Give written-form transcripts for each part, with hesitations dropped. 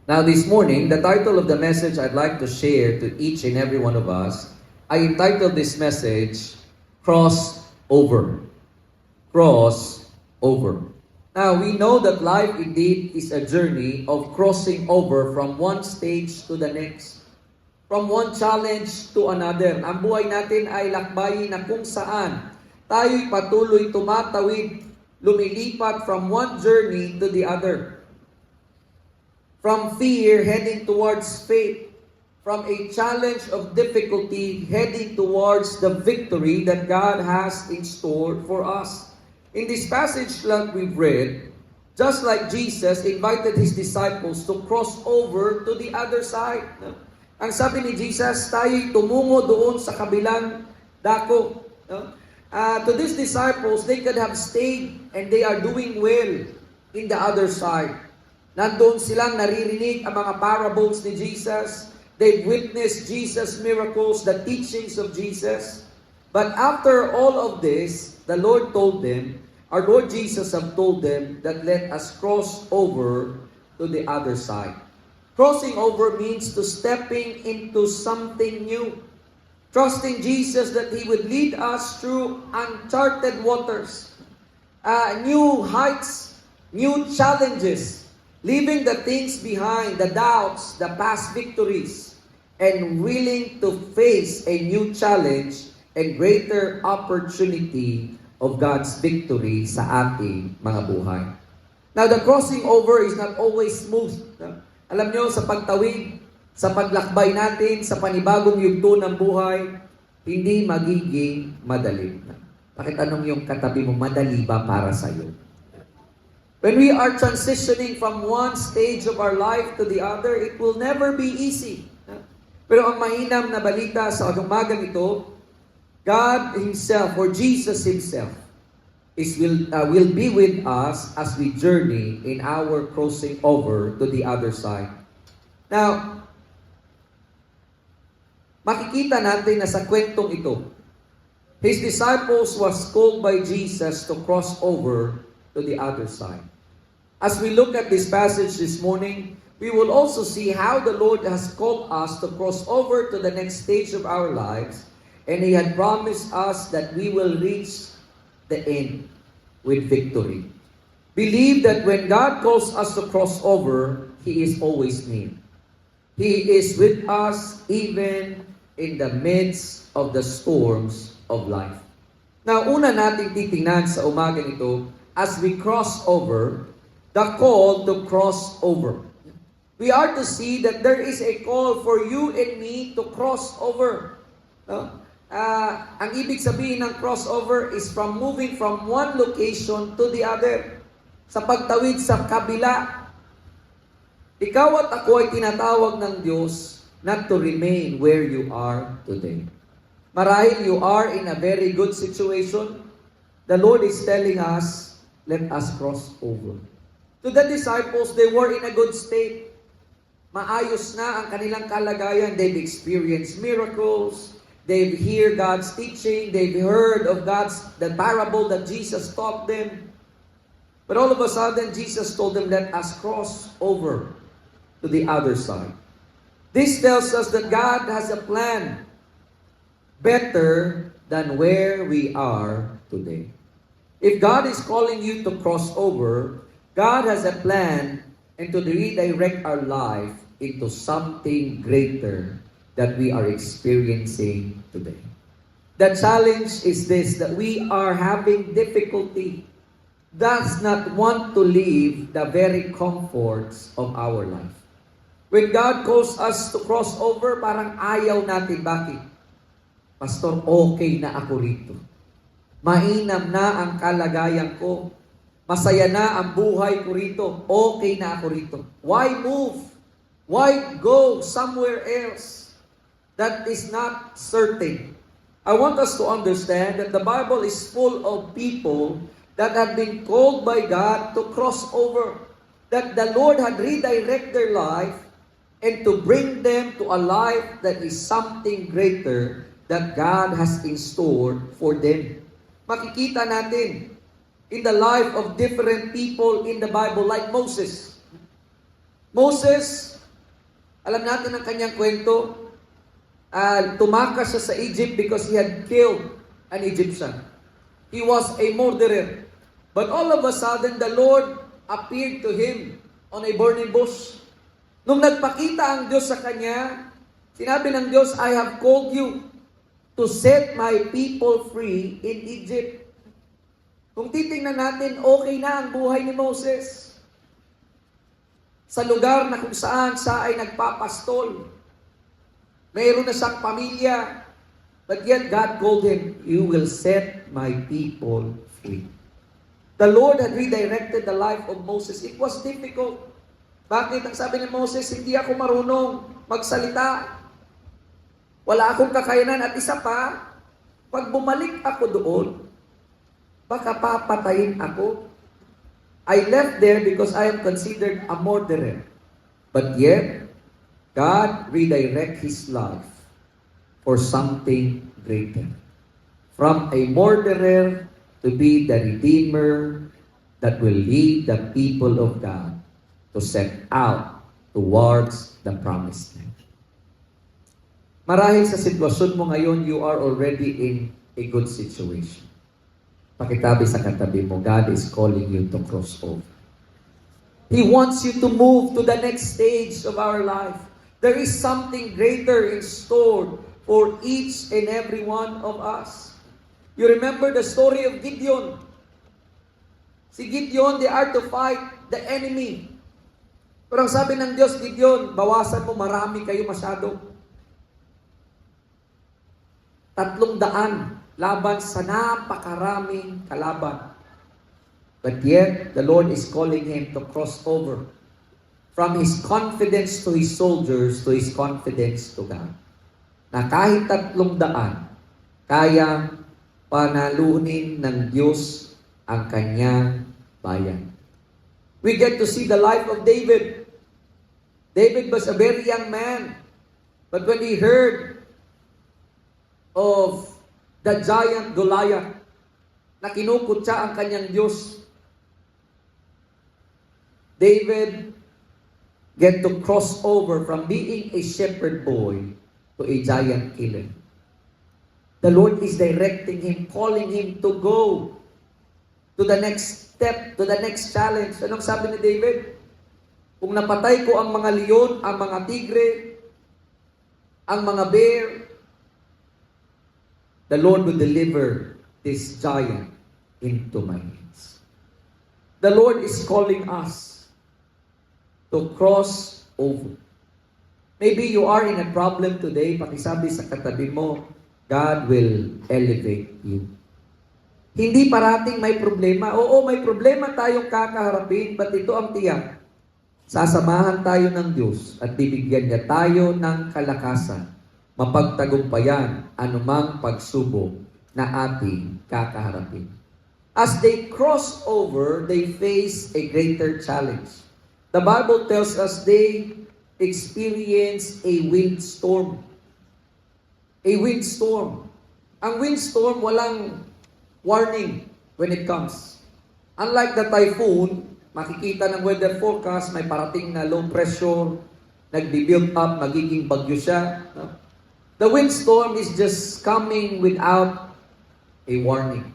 Now this morning, the title of the message I'd like to share to each and every one of us, I entitled this message, Cross Over. Cross Over. Now we know that life indeed is a journey of crossing over from one stage to the next. From one challenge to another. Ang buhay natin ay lakbayin na kung saan tayo'y patuloy tumatawid, lumilipat from one journey to the other. From fear heading towards faith. From a challenge of difficulty heading towards the victory that God has in store for us. In this passage that we've read, just like Jesus invited His disciples to cross over to the other side. Ang sabi ni Jesus, tayo'y tumungo doon sa kabilang dako. To these disciples, they could have stayed and they are doing well in the other side. Nandun silang naririnig ang mga parables ni Jesus. They've witnessed Jesus' miracles, the teachings of Jesus. But after all of this, the Lord told them, our Lord Jesus have told them that let us cross over to the other side. Crossing over means to stepping into something new. Trusting Jesus that He would lead us through uncharted waters, new heights, new challenges, leaving the things behind, the doubts, the past victories, and willing to face a new challenge and greater opportunity of God's victory sa ating mga buhay. Now, the crossing over is not always smooth. Alam nyo, sa pagtawid, sa paglakbay natin, sa panibagong yugto ng buhay, hindi magiging madali. Pakitanong yung katabi mo, madali ba para sa'yo? When we are transitioning from one stage of our life to the other, it will never be easy. Pero ang mainam na balita sa umagang ito, God Himself, or Jesus Himself, will be with us as we journey in our crossing over to the other side. Now, makikita natin na sa kwentong ito, His disciples was called by Jesus to cross over to the other side. As we look at this passage this morning, we will also see how the Lord has called us to cross over to the next stage of our lives, and He had promised us that we will reach the end with victory. Believe that when God calls us to cross over, He is always near. He is with us even in the midst of the storms of life. Now, una nating titingnan sa umagang ito, as we cross over, the call to cross over. We are to see that there is a call for you and me to cross over. Ang ibig sabihin ng crossover is from moving from one location to the other. Sa pagtawid sa kabila. Ikaw at ako ay tinatawag ng Diyos not to remain where you are today. Marahil you are in a very good situation. The Lord is telling us, let us cross over. To the disciples, they were in a good state. Maayos na ang kanilang kalagayan. They've experienced miracles. They've heard God's teaching. They've heard of the parable that Jesus taught them. But all of a sudden, Jesus told them, let us cross over to the other side. This tells us that God has a plan better than where we are today. If God is calling you to cross over, God has a plan and to redirect our life into something greater that we are experiencing today. The challenge is this, that we are having difficulty, does not want to leave the very comforts of our life. When God calls us to cross over, parang ayaw natin. Bakit? Pastor, okay na ako rito. Mainam na ang kalagayan ko. Masaya na ang buhay ko rito. Okay na ako rito. Why move? Why go somewhere else? That is not certain. I want us to understand that the Bible is full of people that have been called by God to cross over. That the Lord had redirect their life and to bring them to a life that is something greater that God has in store for them. Makikita natin in the life of different people in the Bible, like Moses. Moses Alam natin ang kanyang kwento. Tumakas siya sa Egypt because he had killed an Egyptian. He was a murderer. But all of a sudden, the Lord appeared to him on a burning bush. Nung nagpakita ang Diyos sa kanya, sinabi ng Diyos, I have called you to set my people free in Egypt. Kung titingnan natin, okay na ang buhay ni Moses. Sa lugar na kung saan siya ay nagpapastol. Mayroon na siyang pamilya. But yet God called him, you will set my people free. The Lord had redirected the life of Moses. It was difficult. Bakit? Ang sabi ni Moses, hindi ako marunong magsalita. Wala akong kakayanan. At isa pa, pag bumalik ako doon, baka papatayin ako. I left there because I am considered a murderer. But yet, God redirect his life for something greater. From a murderer to be the redeemer that will lead the people of God to set out towards the promised land. Marahil sa sitwasyon mo ngayon, you are already in a good situation. Pakitabi sa katabi mo, God is calling you to cross over. He wants you to move to the next stage of our life. There is something greater in store for each and every one of us. You remember the story of Gideon. Si Gideon, they are to fight the enemy. Pero ang sabi ng Diyos, Gideon, bawasan mo, marami kayo masyado. 300 laban sa napakaraming kalaban. But yet, the Lord is calling him to cross over from his confidence to his soldiers to his confidence to God. Na kahit 300, kayang panalunin ng Diyos ang kanyang bayan. We get to see the life of David. David was a very young man. But when he heard of the giant Goliath, na kinukutsa ang kanyang Diyos, David get to cross over from being a shepherd boy to a giant killer. The Lord is directing him, calling him to go to the next step, to the next challenge. Anong sabi ni David? Kung napatay ko ang mga leon, ang mga tigre, ang mga bear, the Lord will deliver this giant into my hands. The Lord is calling us to cross over. Maybe you are in a problem today, pakisabi sa katabi mo, God will elevate you. Hindi parating may problema. Oo, may problema tayong kakaharapin, but ito ang tiyak. Sasamahan tayo ng Diyos at bibigyan niya tayo ng kalakasan, mapagtagumpayan anumang pagsubok na ating kakaharapin. As they cross over, they face a greater challenge. The Bible tells us they experience a windstorm. A windstorm. Ang windstorm, walang warning when it comes. Unlike the typhoon, makikita ng weather forecast, may parating na low pressure, nagbi-build up, magiging bagyo siya. No? The windstorm is just coming without a warning.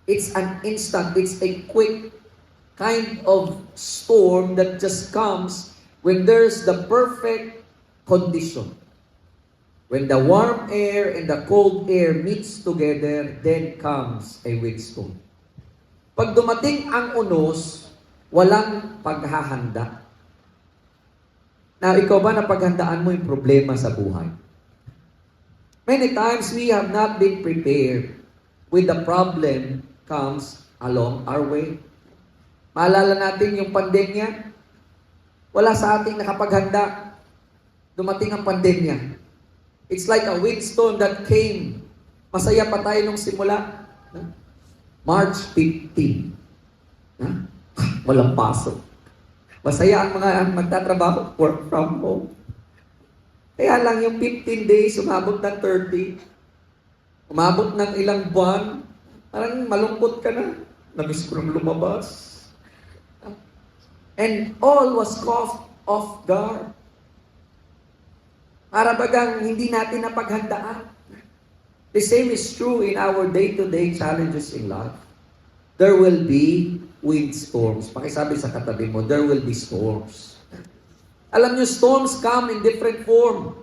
It's an instant, it's a quick kind of storm that just comes when there's the perfect condition. When the warm air and the cold air meets together, then comes a windstorm. Pag dumating ang unos, walang paghahanda. Now, ikaw ba napaghandaan mo yung problema sa buhay? Many times we have not been prepared with the problem comes along our way. Maalala natin yung pandemya. Wala sa ating nakapaghanda. Dumating ang pandemya. It's like a windstorm that came. Masaya pa tayo nung simula. March 15. Walang pasok. Masaya ang mga magtatrabaho, work from home. Kaya lang yung 15 days, umabot ng 30. Umabot ng ilang buwan, parang malungkot ka na. Namiss ko nang lumabas. And all was caught off guard. Para bagang hindi natin napaghandaan. The same is true in our day-to-day challenges in life. There will be windstorms. Pakisabi sa katabi mo, there will be storms. Alam niyo, storms come in different form.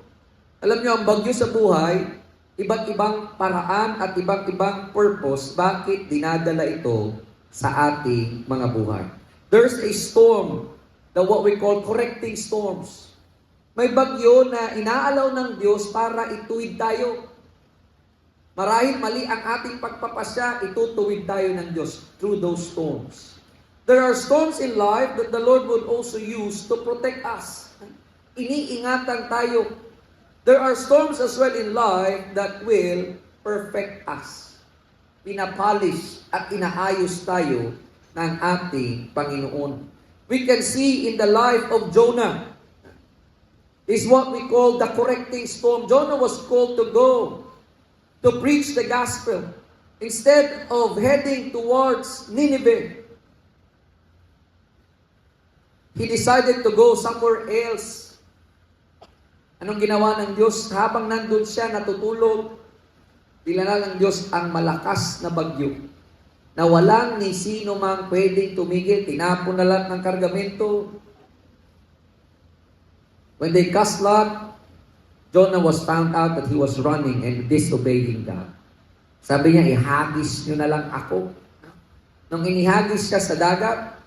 Alam niyo, ang bagyo sa buhay, iba't ibang paraan at iba't ibang purpose bakit dinadala ito sa ating mga buhay. There's a storm, what we call correcting storms. May bagyo na inaalaw ng Diyos para ituwid tayo. Marahil mali ang ating pagpapasya, itutuwid tayo ng Diyos through those storms. There are storms in life that the Lord would also use to protect us. Iniingatan tayo. There are storms as well in life that will perfect us. Pinapolish at inaayos tayo ng ating Panginoon. We can see in the life of Jonah, is what we call the correcting storm. Jonah was called to go to preach the gospel. Instead of heading towards Nineveh, he decided to go somewhere else. Anong ginawa ng Diyos? Habang nandun siya, natutulog, dinala ng Diyos ang malakas na bagyo na walang ni sino mang pwedeng tumigil. Tinapon na lahat ng kargamento. When they cast lot, Jonah was found out that he was running and disobeying God. Sabi niya, ihagis nyo na lang ako. Nung inihagis siya sa dagat,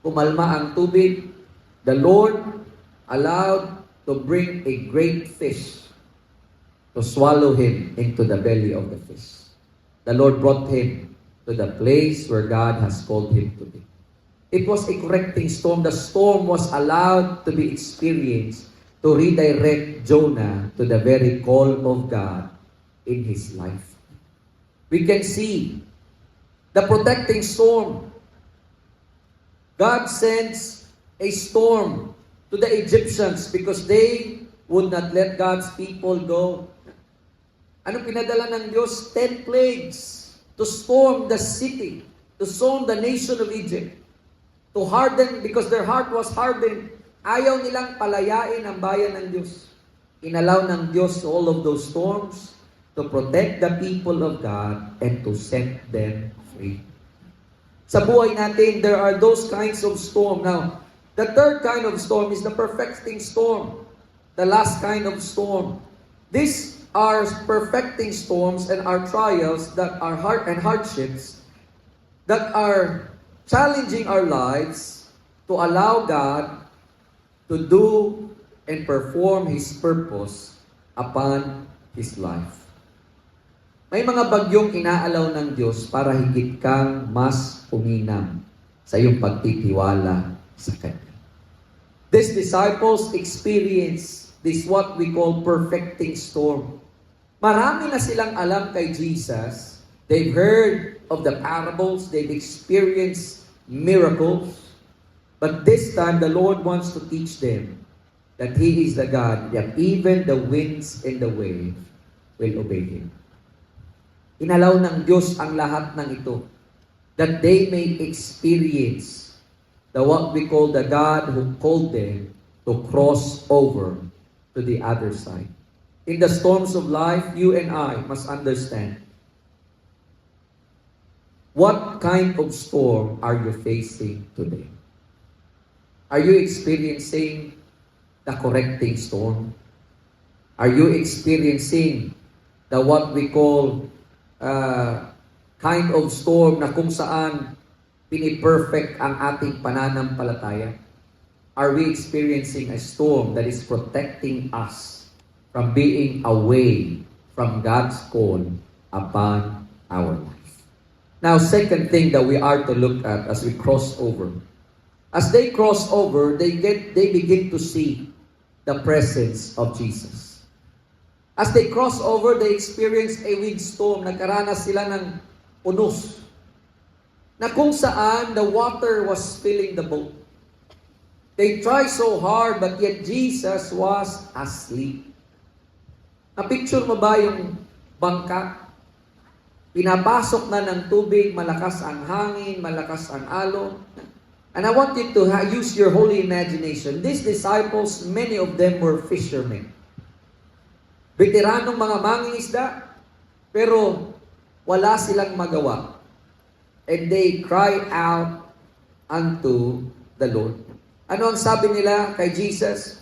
pumalma ang tubig, the Lord allowed to bring a great fish to swallow him into the belly of the fish. The Lord brought him to the place where God has called him to be. It was a correcting storm. The storm was allowed to be experienced to redirect Jonah to the very call of God in his life. We can see the protecting storm. God sends a storm to the Egyptians because they would not let God's people go. Ano pinadala ng Diyos? 10 plagues to storm the city, to storm the nation of Egypt, to harden because their heart was hardened. Ayaw nilang palayain ang bayan ng Diyos. Inalaw ng Diyos all of those storms to protect the people of God and to set them free. Sa buhay natin, there are those kinds of storm. Now, the third kind of storm is the perfecting storm. The last kind of storm. These are perfecting storms and are trials that are hard and hardships that are challenging our lives to allow God to do and perform His purpose upon His life. May mga bagyong inaalaw ng Diyos para higit kang mas uminam sa iyong pagtitiwala sa Kanya. These disciples experience this what we call perfecting storm. Marami na silang alam kay Jesus. They've heard of the parables. They've experienced miracles. But this time, the Lord wants to teach them that He is the God, that even the winds and the waves will obey Him. Inalaw ng Diyos ang lahat ng ito, that they may experience what we call the God who called them to cross over to the other side. In the storms of life, you and I must understand, what kind of storm are you facing today? Are you experiencing the correcting storm? Are you experiencing the what we call kind of storm na kung saan piniperfect ang ating pananampalataya? Are we experiencing a storm that is protecting us from being away from God's call upon our life? Now, second thing that we are to look at as we cross over. As they cross over, they begin to see the presence of Jesus. As they cross over, they experience a windstorm. Nagkaranas sila ng unos na kung saan the water was filling the boat. They tried so hard, but yet Jesus was asleep. Na-picture mo ba yung bangka? Pinapasok na ng tubig, malakas ang hangin, malakas ang alon. And I want you to use your holy imagination. These disciples, many of them were fishermen. veteranong mga mangingisda, pero wala silang magawa. And they cry out unto the Lord. Ano ang sabi nila kay Jesus?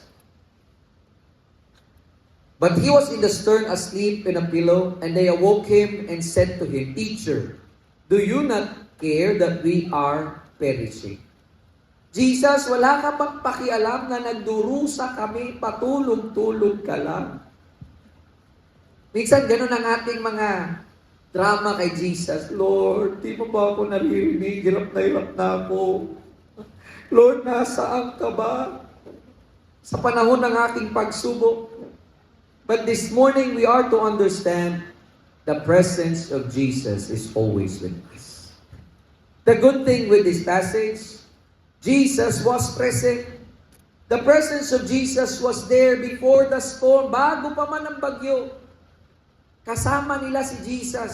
But he was in the stern asleep in a pillow, and they awoke him and said to him, Teacher, do you not care that we are perishing? Jesus, wala ka bang pakialam na nagdurusa kami, patulog-tulog ka lang? Minsan ganun ang ating mga drama kay Jesus. Lord, di mo ba ako naririnig? Hirap na ako. Lord, nasaan ka ba? Sa panahon ng aking pagsubok. But this morning, we are to understand the presence of Jesus is always with us. The good thing with this passage, Jesus was present. The presence of Jesus was there before the storm, bago pa man ang bagyo. Kasama nila si Jesus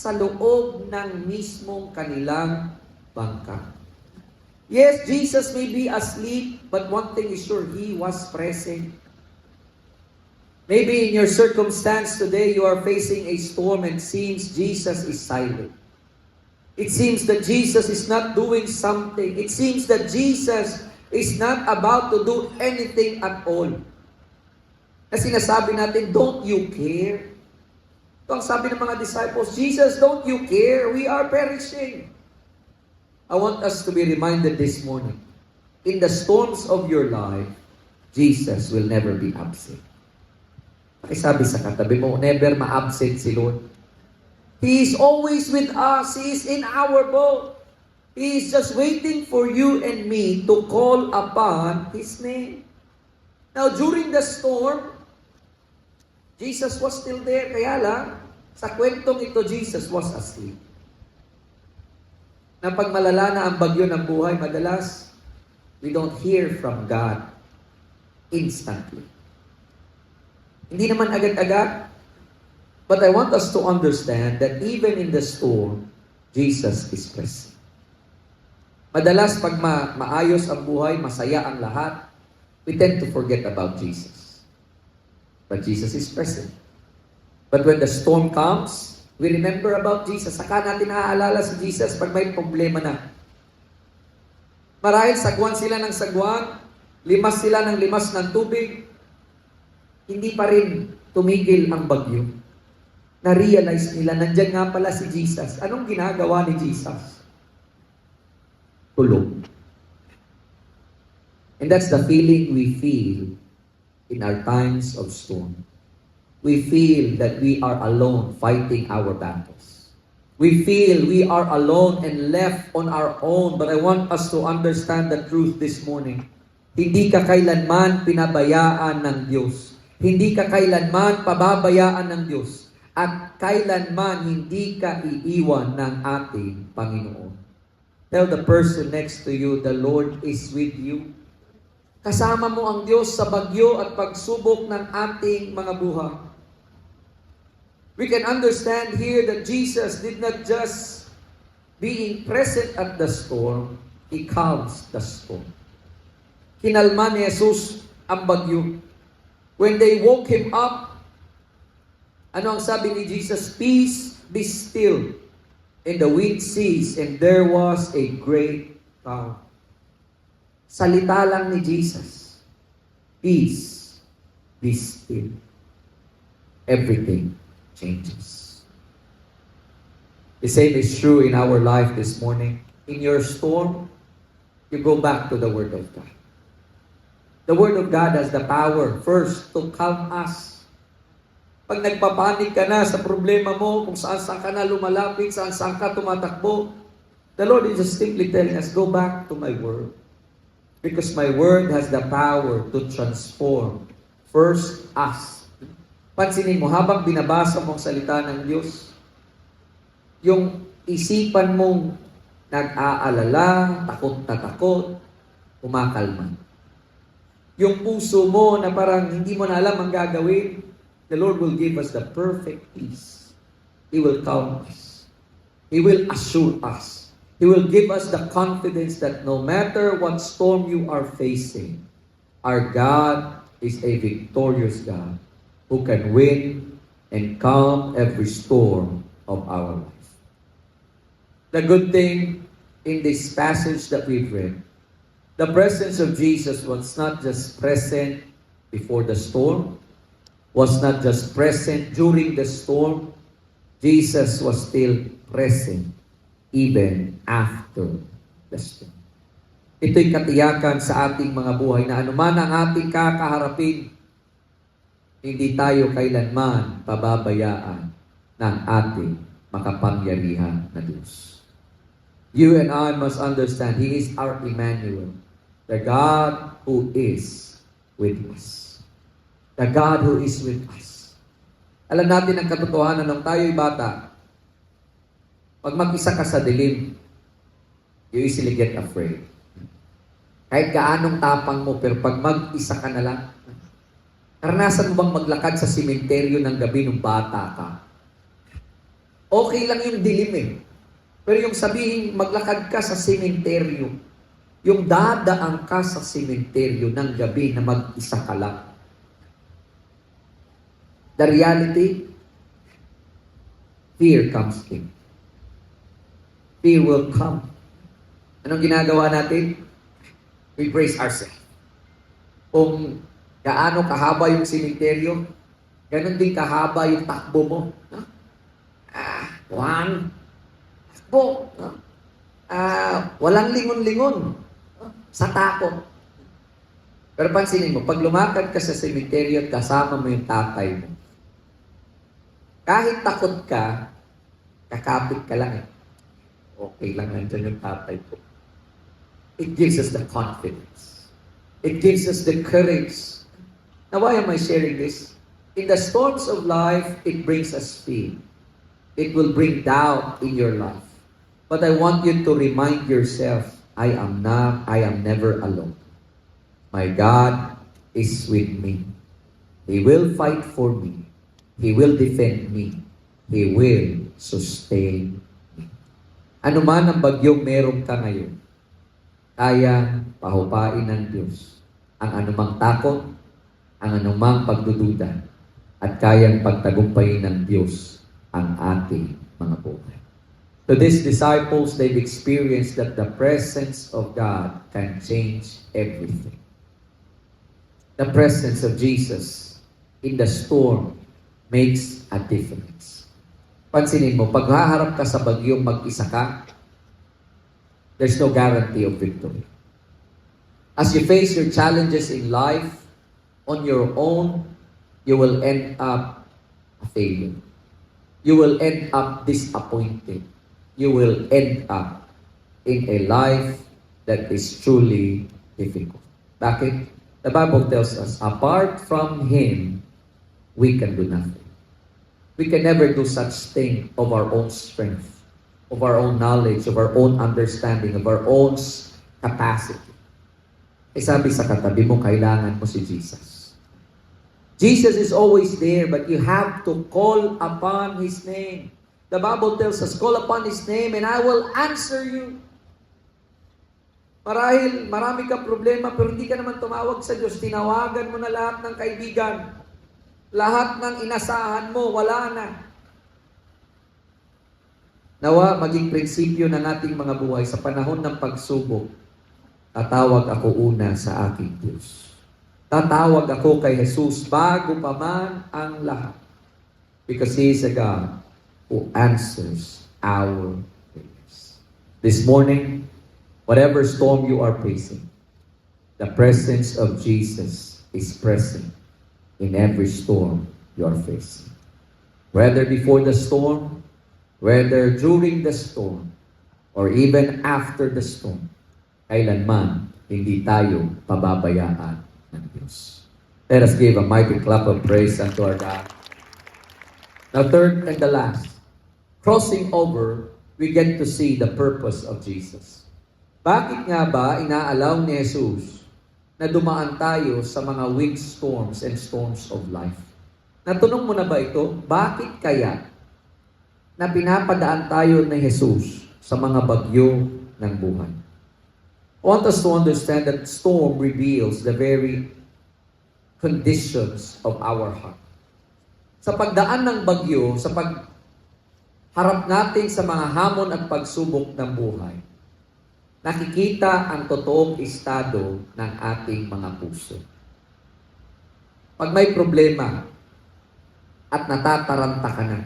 sa loob ng mismong kanilang bangka. Yes, Jesus may be asleep, but one thing is sure, He was present. Maybe in your circumstance today, you are facing a storm and seems Jesus is silent. It seems that Jesus is not doing something. It seems that Jesus is not about to do anything at all. Na sinasabi natin, don't you care? Ito ang sabi ng mga disciples, Jesus, don't you care? We are perishing. I want us to be reminded this morning, in the storms of your life, Jesus will never be absent. Pakisabi sa katabi mo, never ma-absent si Lord. He is always with us. He is in our boat. He is just waiting for you and me to call upon His name. Now, during the storm, Jesus was still there. Kaya lang, sa kwentong ito, Jesus was asleep. Na pag malala na ang bagyo ng buhay, madalas, we don't hear from God instantly. Hindi naman agad-agad. But I want us to understand that even in the storm, Jesus is present. Madalas pag maayos ang buhay, masaya ang lahat, we tend to forget about Jesus. But Jesus is present. But when the storm comes, we remember about Jesus. Saka natin naaalala si Jesus pag may problema na. Marahil sagwan sila ng sagwan, limas sila ng limas ng tubig, hindi pa rin tumigil ang bagyo. Na-realize nila, nandyan nga pala si Jesus. Anong ginagawa ni Jesus? Tulog. And that's the feeling we feel in our times of storm. We feel that we are alone fighting our battles. We feel we are alone and left on our own. But I want us to understand the truth this morning. Hindi ka kailanman pinabayaan ng Diyos. Hindi ka kailanman pababayaan ng Diyos. At kailanman hindi ka iiwan ng ating Panginoon. Tell the person next to you, the Lord is with you. Kasama mo ang Diyos sa bagyo at pagsubok ng ating mga buhay. We can understand here that Jesus did not just being present at the storm, He calms the storm. Kinalma ni Jesus ang bagyo. When they woke Him up, ano ang sabi ni Jesus? Peace, be still. And the wind ceased, and there was a great calm. Salita lang ni Jesus. Peace, be still. Everything changes. The same is true in our life this morning. In your storm, you go back to the Word of God. The Word of God has the power, first, to calm us. Pag nagpapanik ka na sa problema mo, kung saan-saan ka na lumalapit, saan-saan ka tumatakbo, the Lord is just simply telling us, go back to my Word. Because my Word has the power to transform, first, us. Pansinin mo, habang binabasa mo ang salita ng Diyos, yung isipan mong nag-aalala, takot na takot, kumakalma. Yung puso mo na parang hindi mo na alam ang gagawin, the Lord will give us the perfect peace. He will calm us. He will assure us. He will give us the confidence that no matter what storm you are facing, our God is a victorious God. who can win and calm every storm of our life. The good thing in this passage that we've read, the presence of Jesus was not just present before the storm, was not just present during the storm. Jesus was still present even after the storm. Ito'y katiyakan sa ating mga buhay na anuman ang ating kakaharapin, hindi tayo kailanman pababayaan ng ating makapangyarihan na Diyos. You and I must understand, He is our Emmanuel, the God who is with us. The God who is with us. Alam natin ang katotohanan nung tayo'y bata. Pag mag-isa ka sa dilim, you easily get afraid. Kahit gaanong tapang mo, pero pag mag-isa ka na lang, karanasan mo bang maglakad sa simenteryo ng gabi nung bata ka? Okay lang yung dilim eh. Pero yung sabihin, maglakad ka sa simenteryo, yung dadaan ka sa simenteryo ng gabi na mag-isa ka lang. The reality, fear comes in. Fear will come. Anong ginagawa natin? We brace ourselves. Kung gaano kahaba yung simenteryo, ganun din kahaba yung takbo mo. One, takbo. Walang lingon-lingon sa takot. Pero pansinin mo, pag lumakad ka sa simenteryo at kasama mo yung tatay mo, kahit takot ka, kakapit ka lang eh. Okay lang, nandyan yung tatay ko. It gives us the confidence. It gives us the courage. Now, why am I sharing this? In the storms of life, it brings us fear. It will bring doubt in your life. But I want you to remind yourself, I am never alone. My God is with me. He will fight for me. He will defend me. He will sustain me. Ano man ang bagyong meron ka ngayon, kaya pahupain ng Diyos ang anumang takot, ang anumang pagdududa, at kayang pagtagumpayin ng Diyos ang ating mga buhay. To these disciples, they've experienced that the presence of God can change everything. The presence of Jesus in the storm makes a difference. Pansinin mo, pag haharap ka sa bagyong mag-isa ka, there's no guarantee of victory. As you face your challenges in life on your own, you will end up a failure. You will end up disappointed. You will end up in a life that is truly difficult. Bakit? The Bible tells us, apart from Him, we can do nothing. We can never do such thing of our own strength, of our own knowledge, of our own understanding, of our own capacity. Eh sabi sa katabi mo, kailangan mo si Jesus. Jesus is always there, but you have to call upon His name. The Bible tells us, call upon His name and I will answer you. Marahil marami kang problema pero hindi ka naman tumawag sa Diyos. Tinawagan mo na lahat ng kaibigan. Lahat ng inasahan mo, wala na. Nawa, maging prinsipyo ng ating mga buhay sa panahon ng pagsubok, tatawag ako una sa aking Diyos. Tatawag ako kay Jesus bago pa man ang lahat. Because He is a God who answers our prayers. This morning, whatever storm you are facing, the presence of Jesus is present in every storm you are facing. Whether before the storm, whether during the storm, or even after the storm, kailanman hindi tayo pababayaan ng Diyos. Let us give a mighty clap of praise unto our God. Now, third and the last, crossing over, we get to see the purpose of Jesus. Bakit nga ba inaalaw ni Jesus na dumaan tayo sa mga windstorms and storms of life? Natunong mo na ba ito? Bakit kaya na pinapadaan tayo ni Jesus sa mga bagyo ng buhay? I want us to understand that storm reveals the very conditions of our heart. Sa pagdaan ng bagyo, sa pagharap natin sa mga hamon at pagsubok ng buhay, nakikita ang totoong estado ng ating mga puso. Pag may problema at natataranta ka na,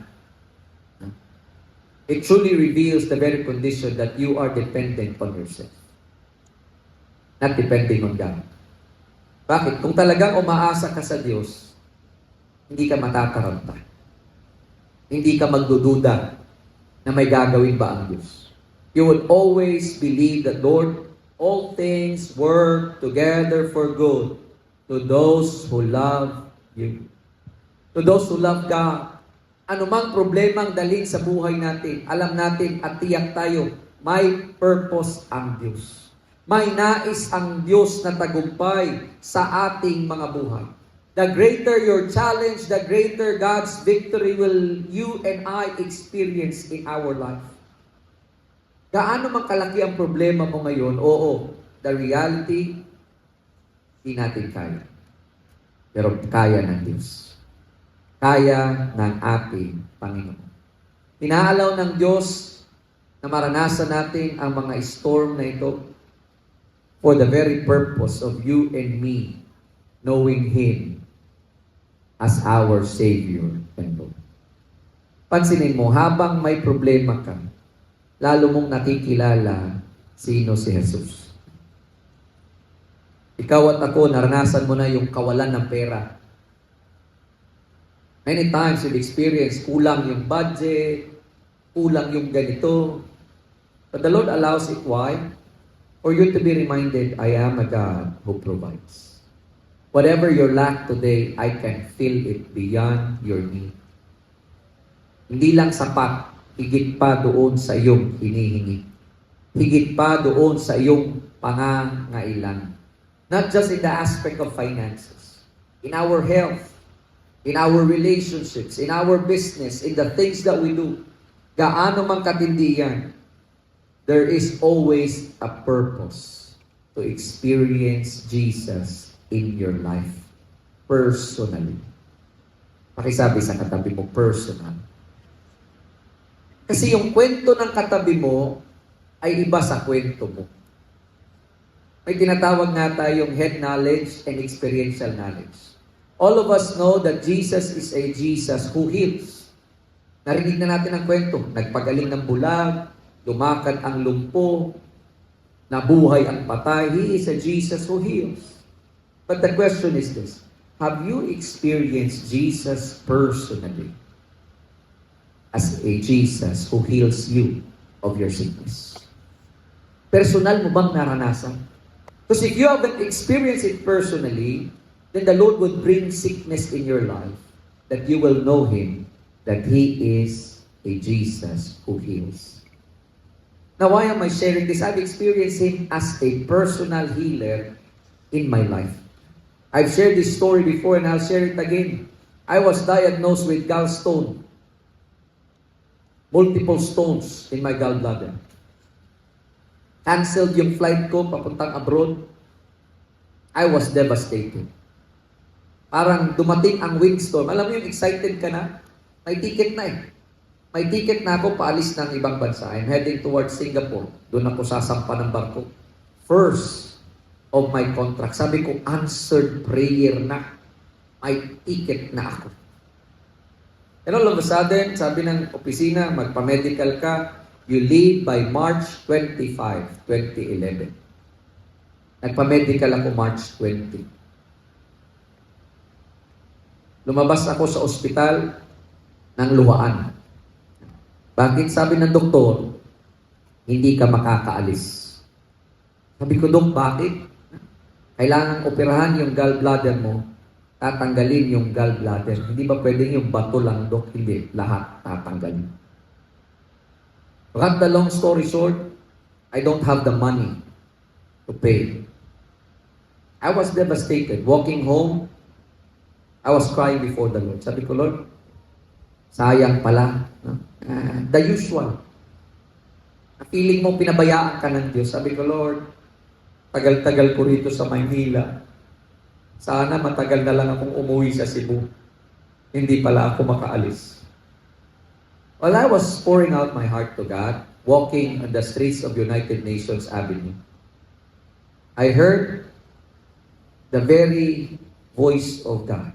it truly reveals the very condition that you are dependent on yourself, not depending on God. Bakit? Kung talagang umaasa ka sa Diyos, hindi ka matataranta. Hindi ka magdududa na may gagawin ba ang Diyos. You would always believe that, Lord, all things work together for good to those who love you. To those who love God. Anumang problemang dalhin sa buhay natin, alam natin at tiyak tayo, may purpose ang Diyos. May nais ang Diyos na tagumpay sa ating mga buhay. The greater your challenge, the greater God's victory will you and I experience in our life. Gaano man kalaki ang problema mo ngayon, oo, the reality, hindi natin kaya. Pero kaya ng Diyos. Kaya ng ating Panginoon. Inaalaw ng Diyos na maranasan natin ang mga storm na ito for the very purpose of you and me knowing Him as our Savior and Lord. Pansinin mo, habang may problema ka, lalo mong nakikilala sino si Jesus. Ikaw at ako, naranasan mo na yung kawalan ng pera. Many times you've experienced kulang yung budget, kulang yung ganito. But the Lord allows it. Why? For you to be reminded, I am a God who provides. Whatever your lack today, I can fill it beyond your need. Hindi lang sapat, higit pa doon sa iyong hinihingi. Higit pa doon sa iyong pangangailangan. Not just in the aspect of finances, in our health, in our relationships, in our business, in the things that we do. Gaano man katindi yan, there is always a purpose to experience Jesus in your life personally. Pakisabi sa katabi mo, personal. Kasi yung kwento ng katabi mo ay iba sa kwento mo. May tinatawag nga tayong head knowledge and experiential knowledge. All of us know that Jesus is a Jesus who heals. Narinig na natin ang kwento. Nagpagaling ng bulag, lumakad ang lumpo, nabuhay ang patay. He is a Jesus who heals. But the question is this, have you experienced Jesus personally as a Jesus who heals you of your sickness? Personal mo bang naranasan? Because if you haven't experienced it personally, then the Lord would bring sickness in your life that you will know Him, that He is a Jesus who heals. Now, why am I sharing this? I've experienced Him as a personal healer in my life. I've shared this story before and I'll share it again. I was diagnosed with gallstone. Multiple stones in my gallbladder. Canceled yung flight ko papuntang abroad. I was devastated. Parang dumating ang windstorm. Alam mo yung excited ka na? May ticket na eh. May ticket na ako paalis ng ibang bansa. I'm heading towards Singapore. Doon ako sasampa ng barko. First of my contract. Sabi ko, answered prayer na. May ticket na ako. And all of a sudden, sabi ng opisina, magpa-medical ka, you leave by March 25, 2011. Nagpa-medical ako March 20. Lumabas ako sa ospital ng luhaan. Bakit? Sabi ng doktor, hindi ka makakaalis. Sabi ko, Dok, bakit? Kailangan operahan yung gallbladder mo, tatanggalin yung gallbladder. Hindi ba pwedeng yung bato lang, Dok? Hindi, lahat tatanggalin. Cut the long story short, I don't have the money to pay. I was devastated. Walking home, I was crying before the Lord. Sabi ko, Lord, sayang pala. The usual. Feeling mo pinabayaan ka ng Diyos. Sabi ko, Lord, tagal-tagal ko rito sa Maynila. Sana matagal na lang akong umuwi sa Cebu. hindi pala ako makaalis. While I was pouring out my heart to God, walking on the streets of United Nations Avenue, I heard the very voice of God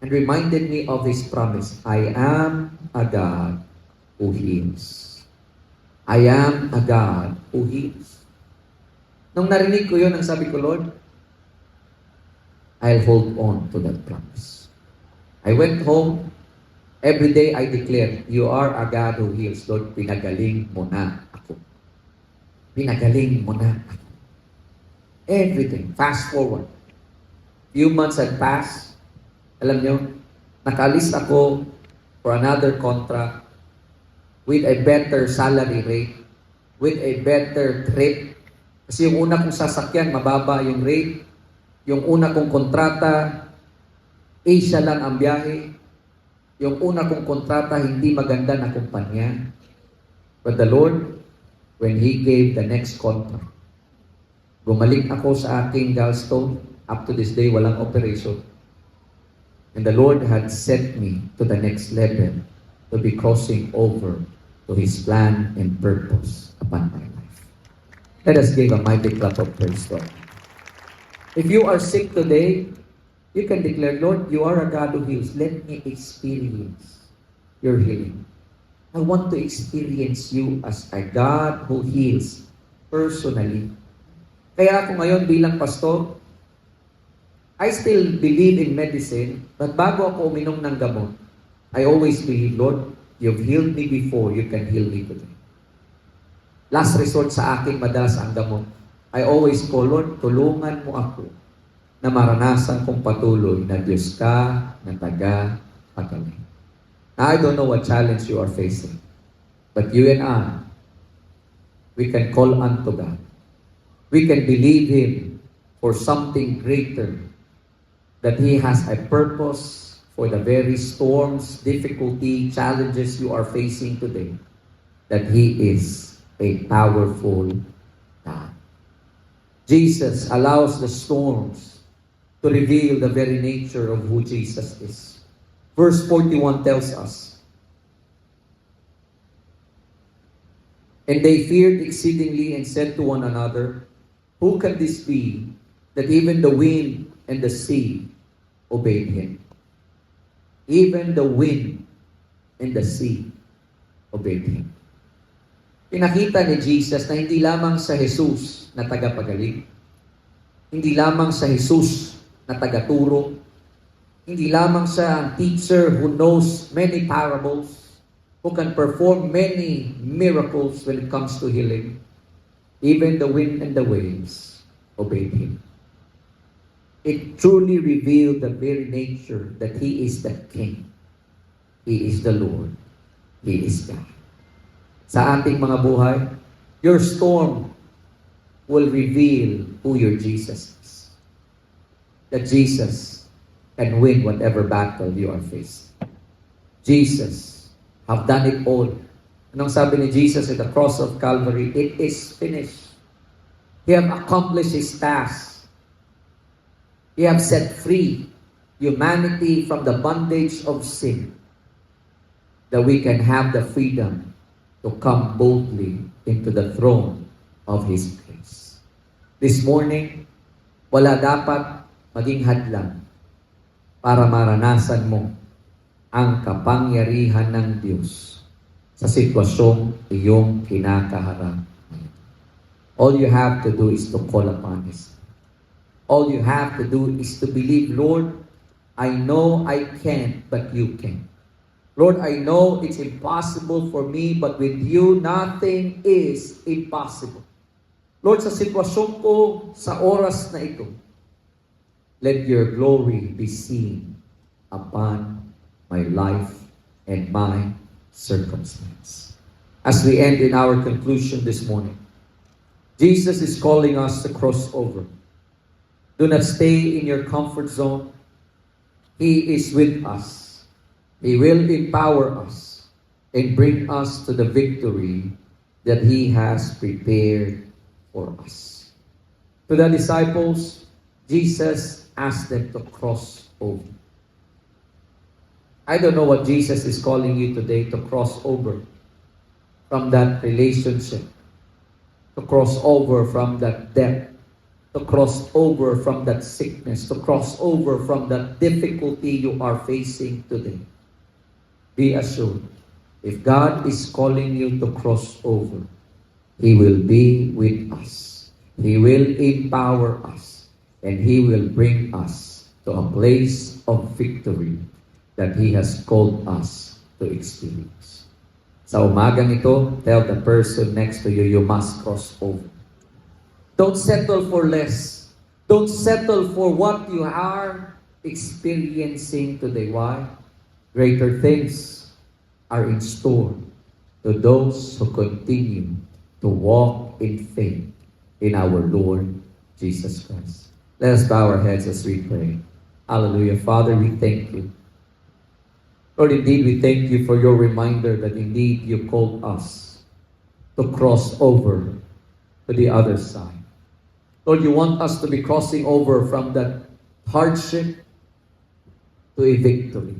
and reminded me of His promise. I am a God who heals. I am a God who heals. Nung narinig ko yun, ang sabi ko, Lord, I'll hold on to that promise. I went home. Every day I declare, you are a God who heals. Lord, pinagaling mo na ako. Pinagaling mo na ako. Everything. Fast forward. Few months had passed. Alam nyo, nakalis ako for another contract with a better salary rate, with a better trip. Kasi yung una kong sasakyan, mababa yung rate. Yung una kong kontrata, Asia lang ang biyahe. Yung una kong kontrata, hindi maganda na kumpanya. But the Lord, when He gave the next contract, bumalik ako sa aking gallstone. Up to this day, walang operation. And the Lord had sent me to the next level to be crossing over to His plan and purpose upon my life. Let us give a mighty clap of praise to God. If you are sick today, you can declare, Lord, you are a God who heals. Let me experience your healing. I want to experience you as a God who heals personally. Kaya ako ngayon bilang pastor, I still believe in medicine, but bago ako uminom ng gamot, I always believe, Lord, you've healed me before, you can heal me today. Last resort sa akin, madalas ang gamot. I always call, Lord, tulungan mo ako na maranasan kong patuloy na Diyos ka na taga-pagaling. Now, I don't know what challenge you are facing, but you and I, we can call unto God. We can believe Him for something greater, that He has a purpose for the very storms, difficulty, challenges you are facing today, that He is a powerful God. Jesus allows the storms to reveal the very nature of who Jesus is. Verse 41 tells us, and they feared exceedingly and said to one another, who can this be, that even the wind and the sea obeyed Him? Even the wind and the sea obeyed Him. Pinakita ni Jesus na hindi lamang sa Jesus na tagapagaling, hindi lamang sa Jesus na tagaturo, hindi lamang sa teacher who knows many parables, who can perform many miracles when it comes to healing. Even the wind and the waves obeyed Him. It truly revealed the very nature that He is the King. He is the Lord. He is God. Sa ating mga buhay, your storm will reveal who your Jesus is. That Jesus can win whatever battle you are facing. Jesus have done it all. Anong sabi ni Jesus at the cross of Calvary? It is finished. He have accomplished His task. He have set free humanity from the bondage of sin, that we can have the freedom to come boldly into the throne of His grace. This morning, wala dapat maging hadlang para maranasan mo ang kapangyarihan ng Diyos sa sitwasyong iyong kinakaharap. All you have to do is to call upon His. All you have to do is to believe, Lord, I know I can't, but you can. Lord, I know it's impossible for me, but with you, nothing is impossible. Lord, sa sitwasyon ko, sa oras na ito, let your glory be seen upon my life and my circumstance. As we end in our conclusion this morning, Jesus is calling us to cross over. Do not stay in your comfort zone. He is with us. He will empower us and bring us to the victory that He has prepared for us. To the disciples, Jesus asked them to cross over. I don't know what Jesus is calling you today to cross over from that relationship, to cross over from that debt, to cross over from that sickness, to cross over from that difficulty you are facing today. Be assured, if God is calling you to cross over, He will be with us. He will empower us. And He will bring us to a place of victory that He has called us to experience. Sa umagang ito, tell the person next to you, you must cross over. Don't settle for less. Don't settle for what you are experiencing today. Why? Greater things are in store to those who continue to walk in faith in our Lord Jesus Christ. Let us bow our heads as we pray. Hallelujah. Father, we thank you. Lord, indeed, we thank you for your reminder that indeed you called us to cross over to the other side. Lord, you want us to be crossing over from that hardship to a victory.